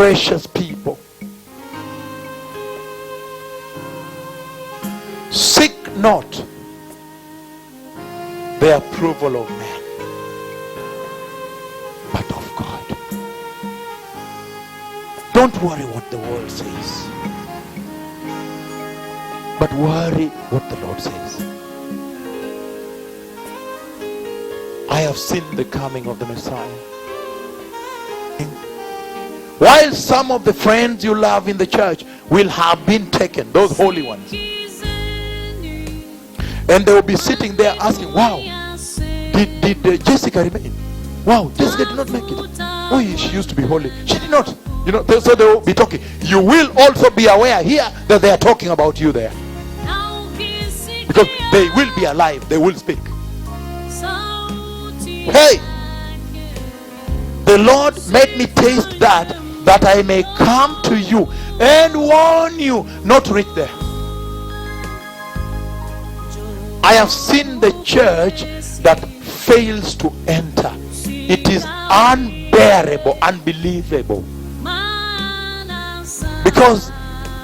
precious people, seek not the approval of men, but of God. Don't worry what the world says, but worry what the Lord says. I have seen the coming of the Messiah. While some of the friends you love in the church will have been taken, those holy ones, and they will be sitting there asking, wow, did Jessica remain? Wow, Jessica did not make it. Oh, she used to be holy. She did not. So they will be talking. You will also be aware here that they are talking about you there, because they will be alive. They will speak. Hey, the Lord made me taste that I may come to you and warn you not to reach there. I have seen the church that fails to enter. It is unbearable, unbelievable. Because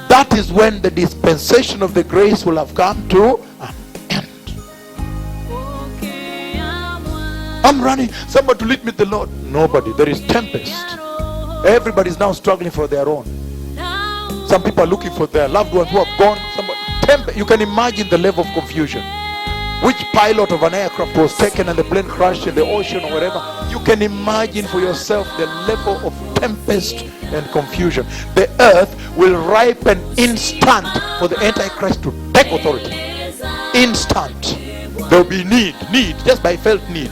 that is when the dispensation of the grace will have come to an end. I'm running, somebody to lead me to the Lord. Nobody. There is tempest. Everybody is now struggling for their own. Some people are looking for their loved ones who have gone. You can imagine the level of confusion. Which pilot of an aircraft was taken and the plane crashed in the ocean or wherever. You can imagine for yourself the level of tempest and confusion. The earth will ripen instant for the Antichrist to take authority. Instant. There will be need, just by felt need.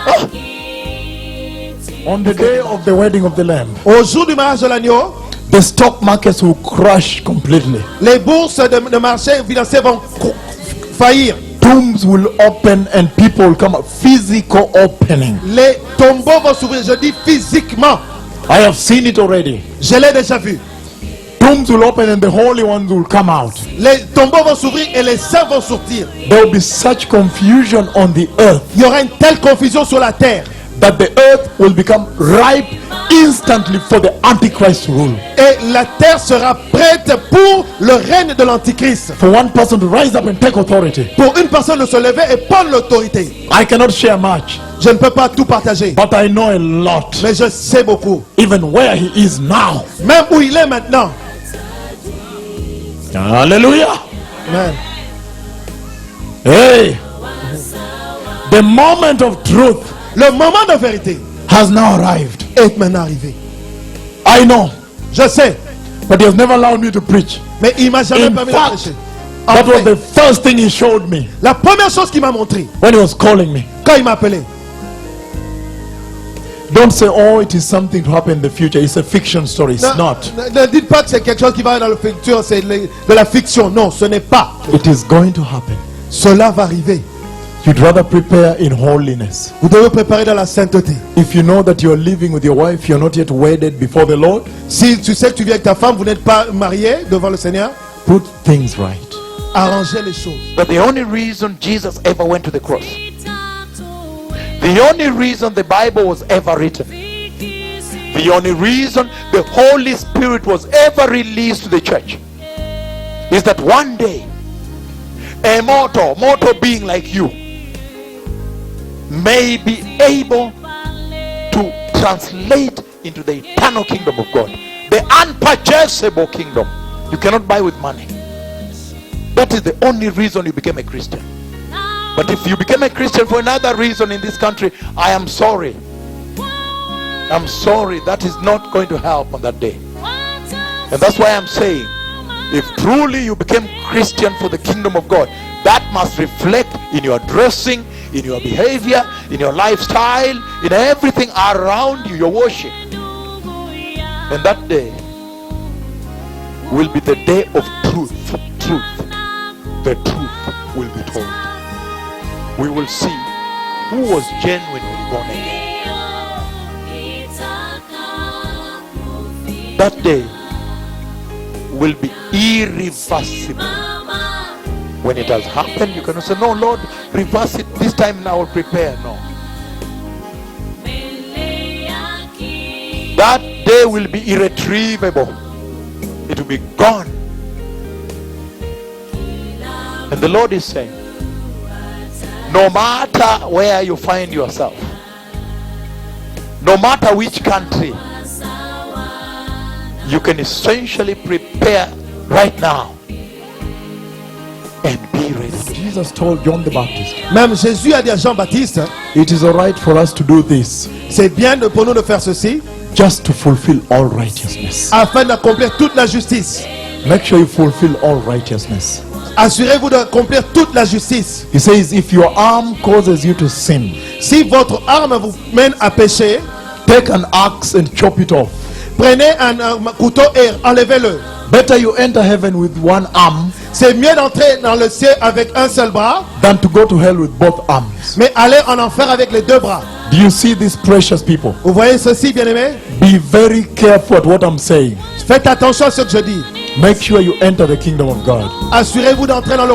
Oh. On the day of the wedding of the Lamb, Au jour du mariage de l'agneau, the stock markets will crash completely. les bourses de marché financiers vont faillir. Tombs will open and people will come out. Physical opening. Les tombeaux vont s'ouvrir. Je dis physiquement. I have seen it already. Je l'ai déjà vu. Tombs will open and the holy ones will come out. Les tombeaux vont s'ouvrir et les saints vont sortir. There will be such confusion on the earth Il y aura une telle confusion sur la terre that the earth will become ripe instantly for the Antichrist to rule. et la terre sera prête pour le règne de l'Antichrist. For one person to rise up and take authority. Pour une personne de se lever et prendre l'autorité. I cannot share much, Je ne peux pas tout partager, but I know a lot. mais je sais beaucoup. Even where he is now. Même où il est maintenant. Hallelujah. Amen. Hey, the moment of truth Le moment de vérité has now arrived. est maintenant arrivé. I know, Je sais, but he has never allowed me to preach. mais il m'a jamais In permis de fact, prêcher. That En was fait, the first thing he showed me la première chose qu'il m'a montré when he was calling me. quand il m'a appelé. Don't say, oh, it is something to happen in the future. It's a fiction story. It's not. Ne dites pas que c'est quelque chose qui va arriver dans le futur, c'est de la fiction. Non, ce n'est pas. It is going to happen. Cela va arriver. You'd rather prepare in holiness. Vous devez préparer dans la sainteté. If you know that you are living with your wife, you're not yet wedded before the Lord, Si tu sais que tu vis avec ta femme, vous n'êtes pas marié devant le Seigneur, put things right. arrangez les choses. But the only reason Jesus ever went to the cross, the only reason the Bible was ever written, the only reason the Holy Spirit was ever released to the church is that one day a mortal being like you may be able to translate into the eternal kingdom of God, the unpurchasable kingdom you cannot buy with money. That is the only reason you became a Christian. But if you became a Christian for another reason in this country, I am sorry. I'm sorry, that is not going to help on that day. And that's why I'm saying, if truly you became Christian for the kingdom of God, that must reflect in your dressing, in your behavior, in your lifestyle, in everything around you, your worship. And that day will be the day of truth. The truth will be told. We will see who was genuinely born again. That day will be irreversible. When it has happened, you cannot say, no, Lord, reverse it this time, now I'll prepare. No. that day will be irretrievable. It will be gone. And the Lord is saying, no matter where you find yourself, no matter which country, you can essentially prepare right now and be ready. Jesus told John the Baptist, Même Jésus a dit à Jean-Baptiste, it is alright for us to do this c'est bien pour nous de faire ceci just to fulfill all righteousness. afin d'accomplir toute la justice. Make sure you fulfill all righteousness. Assurez-vous d'accomplir toute la justice. He says, if your arm causes you to sin, Si votre arme vous mène à pécher, take an axe and chop it off. prenez un couteau et enlevez-le. Better you enter heaven with one arm C'est mieux d'entrer dans le ciel avec un seul bras, than to go to hell with both arms. mais aller en enfer avec les deux bras. Do you see these precious people? Vous voyez ceci, bien-aimés? Be very careful at what I'm saying. Faites attention à ce que je dis. Make sure you enter the kingdom of God. Assurez-vous d'entrer dans le